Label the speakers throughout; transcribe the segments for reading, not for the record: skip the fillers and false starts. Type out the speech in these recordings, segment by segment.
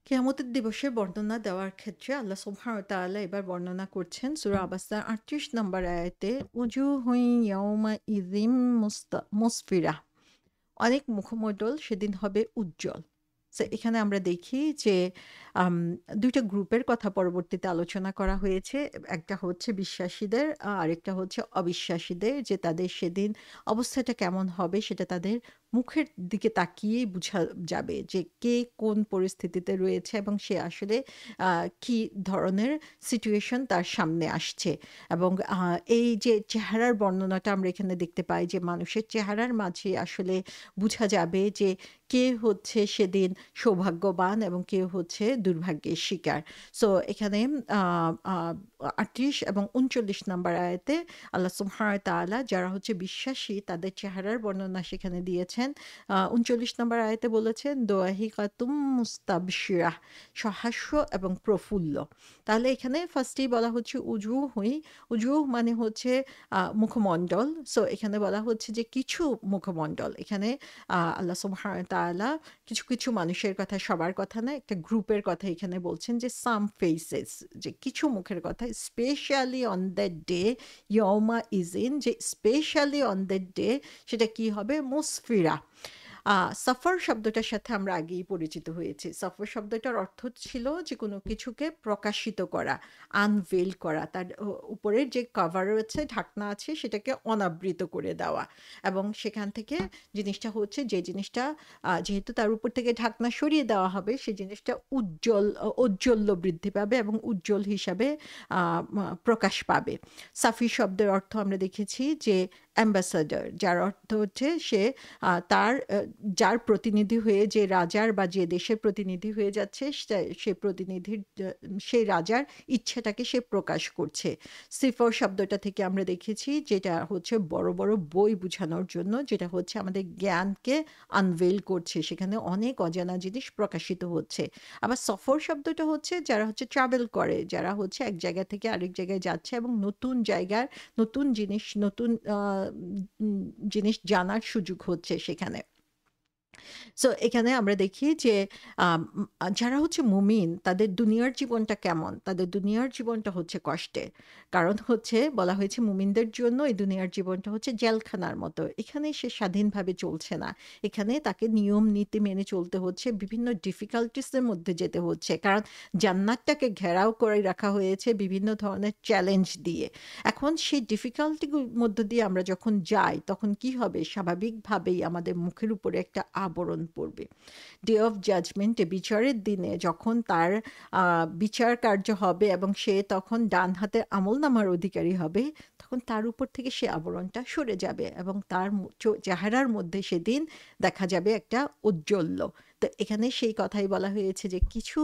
Speaker 1: কিয়ামতের দিবসের বর্ণনা দেওয়ার ক্ষেত্রে আল্লাহ সুবহানাহু ওয়া তাআলা এবার বর্ণনা করছেন সূরা আবাসা ৩৮ নম্বর আয়াতে উজুহুন ইয়াওমা ইযিম মুসফিরা। অনেক মুখমণ্ডল সেদিন হবে উজ্জ্বল। সো এখানে আমরা দেখি যে আম ২ টা গ্রুপের কথা পরবর্তীতে আলোচনা করা হয়েছে। একটা হচ্ছে বিশ্বাসীদের, আরেকটা হচ্ছে অবিশ্বাসীদের, যে তাদের সেদিন অবস্থাটা কেমন হবে সেটা তাদের মুখের দিকে তাকিয়েই বুঝা যাবে যে কে কোন পরিস্থিতিতে রয়েছে এবং সে আসলে কি ধরনের সিচুয়েশন তার সামনে আসছে। এবং এই যে চেহারার বর্ণনাটা আমরা এখানে দেখতে পাই যে মানুষের চেহারার মাঝে আসলে বুঝা যাবে যে কে হচ্ছে সেদিন সৌভাগ্যবান এবং কে হচ্ছে দুর্ভাগ্যের শিকার। সো এখানে আ আ ৩৮ এবং ৩৯ নাম্বার আয়াতে আল্লাহ সুবহানাহু ওয়া তাআলা যারা হচ্ছে বিশ্বাসী তাদের চেহারার বর্ণনা সেখানে দিয়েছেন। ৩৯ নাম্বার আয়াতে বলেছেন, "দোয়াহিকাতুম মুস্তাবশিরাহ", সহাস্য এবং প্রফুল্ল। তাহলে এখানে ফার্স্টেই বলা হচ্ছে উজুহুই, উজুহ মানে হচ্ছে মুখমণ্ডল। সো এখানে বলা হচ্ছে যে কিছু মুখমণ্ডল। এখানে আল্লাহ সুবহানাহু ওয়া তাআলা কিছু, কিছু মানুষের কথা, সবার কথা না, একটা গ্রুপের কথা এখানে বলছেন যে some faces, যে কিছু মুখের কথা স্পেশালি on that day ইয়াউমা ইযিন, যে স্পেশালি on that day সেটা কি হবে? মুসফিরা। সফর শব্দটার সাথে আমরা আগেই পরিচিত হয়েছি। সফর শব্দটার অর্থ ছিল যে কোনো কিছুকে প্রকাশিত করা, আনভেইল করা। তার উপরের যে কভার রয়েছে, ঢাকনা আছে সেটাকে অনাবৃত করে দেওয়া। এবং সেখান থেকে জিনিসটা হচ্ছে যে জিনিসটা যেহেতু তার উপর থেকে ঢাকনা সরিয়ে দেওয়া হবে, সেই জিনিসটা ঔজ্জ্বল্য বৃদ্ধি পাবে এবং উজ্জ্বল হিসাবে আ মা প্রকাশ পাবে। সাফি শব্দের অর্থ আমরা দেখেছি যে অ্যাম্বাসাডর, যার অর্থ হচ্ছে সে তার যার প্রতিনিধি হয়ে, যে রাজার বা যে দেশের প্রতিনিধি হয়ে যাচ্ছে, সে প্রতিনিধির সেই রাজার ইচ্ছেটাকে সে প্রকাশ করছে। সিফর শব্দটা থেকে আমরা দেখেছি যেটা হচ্ছে বড়, বড় বই বুঝানোর জন্য, যেটা হচ্ছে আমাদের জ্ঞানকে আনভেইল করছে। সেখানে অনেক অজানা জিনিস প্রকাশিত হচ্ছে। আবার সফর শব্দটা হচ্ছে যারা হচ্ছে ট্রাভেল করে, যারা হচ্ছে এক জায়গা থেকে আরেক জায়গায় যাচ্ছে এবং নতুন জায়গার নতুন জিনিস, নতুন জিনিস জানার সুযোগ হচ্ছে সেখানে। সো এখানে আমরা দেখি যে যারা হচ্ছে মুমিন তাদের দুনিয়ার জীবনটা কেমন? তাদের দুনিয়ার জীবনটা হচ্ছে কষ্টের। কারণ হচ্ছে বলা হয়েছে মুমিনদের জন্য এই দুনিয়ার জীবনটা হচ্ছে জেলখানার মতো। এখানে সে স্বাধীনভাবে চলছে না। এখানে তাকে নিয়ম নীতি মেনে চলতে হচ্ছে, বিভিন্ন ডিফিকাল্টিজ এর মধ্যে যেতে হচ্ছে। কারণ জান্নাতটাকে ঘেরাও করে রাখা হয়েছে বিভিন্ন ধরনের চ্যালেঞ্জ দিয়ে। এখন সেই ডিফিকাল্টি মধ্য দিয়ে আমরা যখন যাই তখন কি হবে? স্বাভাবিকভাবেই আমাদের মুখের উপরে একটা আবরণ পড়বে। ডে অফ জাজমেন্টে, বিচারের দিনে যখন তার বিচার কার্য হবে এবং সে তখন ডান হাতের আমলনামার অধিকারী হবে, তখন তার উপর থেকে সে আবরণটা সরে যাবে এবং তার চেহারার মধ্যে সেদিন দেখা যাবে একটা ঔজ্জ্বল্য। তো এখানে সেই কথাই বলা হয়েছে যে কিছু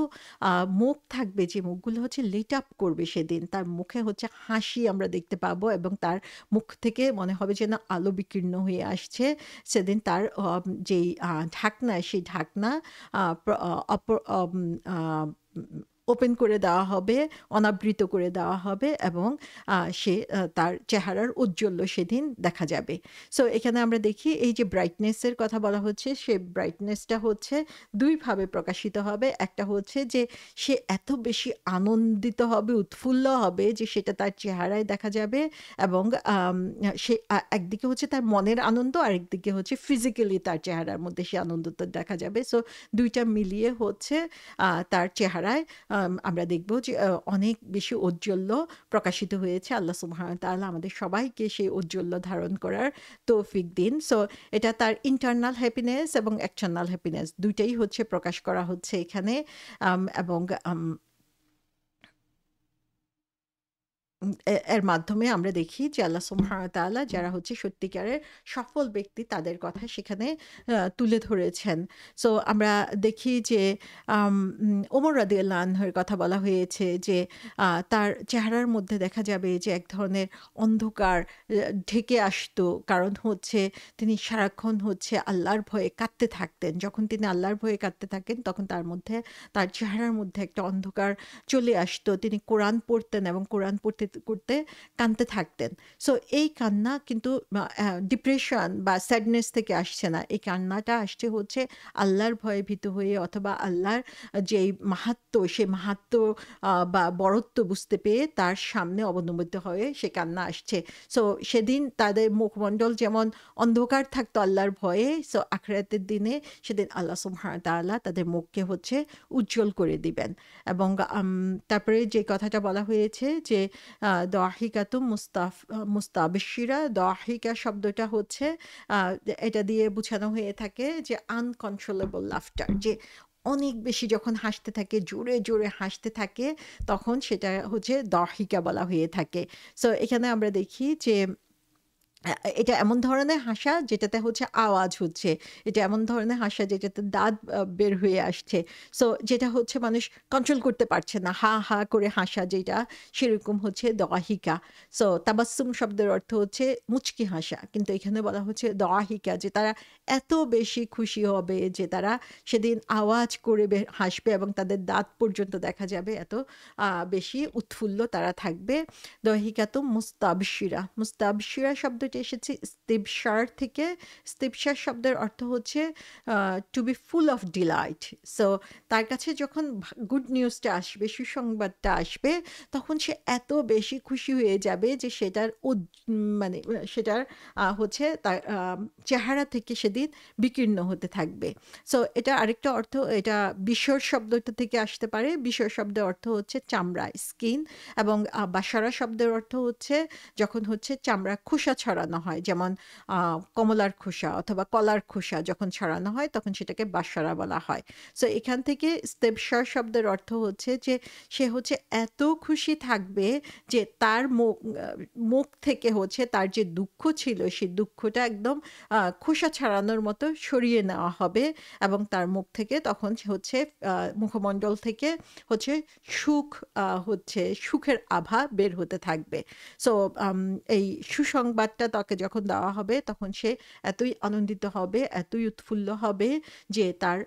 Speaker 1: মুখ থাকবে যে মুখগুলো হচ্ছে লিট আপ করবে সেদিন। তার মুখে হচ্ছে হাসি আমরা দেখতে পাবো এবং তার মুখ থেকে মনে হবে যেন আলো বিকীর্ণ হয়ে আসছে। সেদিন তার যেই ঢাকনা, সেই ঢাকনা আ প্র আ অপর আ ওপেন করে দেওয়া হবে, অনাবৃত করে দেওয়া হবে এবং সে তার চেহারার ঔজ্জ্বল্য সেদিন দেখা যাবে। সো এখানে আমরা দেখি এই যে ব্রাইটনেস এর কথা বলা হচ্ছে, সে ব্রাইটনেসটা হচ্ছে ২ ভাবে প্রকাশিত হবে। একটা হচ্ছে যে সে এত বেশি আনন্দিত হবে, উৎফুল্ল হবে যে সেটা তার চেহারায় দেখা যাবে এবং সে একদিকে হচ্ছে তার মনের আনন্দ, আরেকদিকে হচ্ছে ফিজিক্যালি তার চেহারার মধ্যে সে আনন্দটা দেখা যাবে। সো ২ টা মিলিয়ে হচ্ছে তার চেহারায় আমরা দেখব যে অনেক বেশি ঔজ্জ্বল্য প্রকাশিত হয়েছে। আল্লাহ সুবহানাহু ওয়া তাআলা আমাদের সবাইকে সেই ঔজ্জ্বল্য ধারণ করার তৌফিক দিন। সো এটা তার ইন্টারনাল হ্যাপিনেস এবং এক্সটার্নাল হ্যাপিনেস ২ টাই হচ্ছে প্রকাশ করা হচ্ছে এখানে। এবং এর মাধ্যমে আমরা দেখি যে আল্লাহ সুবহানাহু ওয়া তাআলা যারা হচ্ছে সত্যিকারের সফল ব্যক্তি তাদের কথা সেখানে তুলে ধরেছেন। সো আমরা দেখি যে ওমর রাদিয়াল্লাহু আনহুর কথা বলা হয়েছে যে তার চেহারার মধ্যে দেখা যাবে যে এক ধরনের অন্ধকার ঢেকে আসতো। কারণ হচ্ছে তিনি সারাক্ষণ হচ্ছে আল্লাহর ভয়ে কাঁদতে থাকতেন। যখন তিনি আল্লাহর ভয়ে কাঁদতে থাকেন তখন তার মধ্যে, তার চেহারার মধ্যে একটা অন্ধকার চলে আসতো। তিনি কোরআন পড়তেন এবং কোরআন পড়তে, করতে কাঁদতে থাকতেন। সো এই কান্না কিন্তু ডিপ্রেশন বা স্যাডনেস থেকে আসছে না। এই কান্নাটা আসছে হচ্ছে আল্লাহর ভয়ে ভীত হয়ে অথবা আল্লাহর যেই মাহাত্ম্য, সেই মাহাত্ম্য বা বড়ত্ব বুঝতে পেরে তার সামনে অবনমিত হয়ে সে কান্না আসছে। সো সেদিন তাদের মুখমণ্ডল যেমন অন্ধকার থাকতো আল্লাহর ভয়ে, সো আখিরাতের দিনে সেদিন আল্লাহ সুবহানাহু ওয়া তাআলা তাদের মুখকে হচ্ছে উজ্জ্বল করে দিবেন। এবং তারপরে যে কথাটা বলা হয়েছে যে দাহিকাতুম মুস্তাবশিরা, দাহিকা শব্দটা হচ্ছে এটা দিয়ে বোঝানো হয়ে থাকে যে আনকন্ট্রোলেবল লাফটার, যে অনেক বেশি যখন হাসতে থাকে, জোরে জোরে হাসতে থাকে, তখন সেটা হচ্ছে দাহিকা বলা হয়ে থাকে। সো এখানে আমরা দেখি যে এটা এমন ধরনের হাসা যেটাতে হচ্ছে আওয়াজ হচ্ছে। এটা এমন ধরনের হাসা যেটাতে দাঁত বের হয়ে আসছে। সো যেটা হচ্ছে মানুষ কন্ট্রোল করতে পারছে না। হা, হা করে হাসা যেটা, সেরকম হচ্ছে দাহিকা। সো তাবাস্সুম শব্দের অর্থ হচ্ছে মুচকি হাসা। কিন্তু এখানে বলা হচ্ছে দাহিকা, যে তারা এত বেশি খুশি হবে যে তারা সেদিন আওয়াজ করে হাসবে এবং তাদের দাঁত পর্যন্ত দেখা যাবে, এত বেশি উৎফুল্ল তারা থাকবে। দহিকাতুম মুস্তাবশিরা। মুস্তাবশিরা শব্দটি এসেছে ইস্তিবশার থেকে। ইস্তিবশার শব্দের অর্থ হচ্ছে to be full of delight. So তার কাছে যখন গুড নিউজটা আসবে, সুসংবাদটা আসবে, তখন সে এত বেশি খুশি হয়ে যাবে যে সেটার মানে সেটার হচ্ছে তার চেহারা থেকে সেদিন বিকীর্ণ হতে থাকবে। সো এটা আরেকটা অর্থ, এটা বিশর শব্দটা থেকে আসতে পারে। বিশর শব্দের অর্থ হচ্ছে চামড়া, স্কিন। এবং বাসারা শব্দের অর্থ হচ্ছে যখন হচ্ছে চামড়া খোসা ছড়ানো হয়, যেমন কমলার খোসা অথবা কলার খোসা যখন ছড়ানো হয় তখন সেটাকে বাসারা বলা হয়। সো এখান থেকে ইস্তেবশার শব্দের অর্থ হচ্ছে যে সে হচ্ছে এত খুশি থাকবে যে তার মুখ থেকে হচ্ছে তার যে দুঃখ ছিল সেই দুঃখটা একদম খোসা ছাড়ানোর মতো সরিয়ে নেওয়া হবে, এবং তার মুখ থেকে তখন হচ্ছে মুখমণ্ডল থেকে হচ্ছে সুখ, হচ্ছে সুখের আভা বের হতে থাকবে। সো এই সুসংবাদটা তাকে যখন দেওয়া হবে তখন সে এতই আনন্দিত হবে, এতই উৎফুল্ল হবে যে তার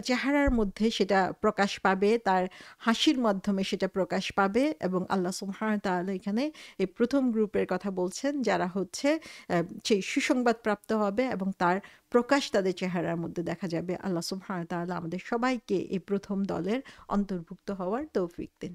Speaker 1: চেহারার মধ্যে সেটা প্রকাশ পাবে, তার হাসির মাধ্যমে সেটা প্রকাশ পাবে। এবং আল্লাহ সুবহানাহু ওয়া তাআলা এখানে এই প্রথম গ্রুপের কথা বলছেন যারা হচ্ছে সেই সুসংবাদ প্রাপ্ত হবে এবং তার প্রকাশ তাদের চেহারার মধ্যে দেখা যাবে। আল্লাহ সুবহানাহু ওয়া তাআলা আমাদের সবাইকে এই প্রথম দলের অন্তর্ভুক্ত হওয়ার তৌফিক দিন।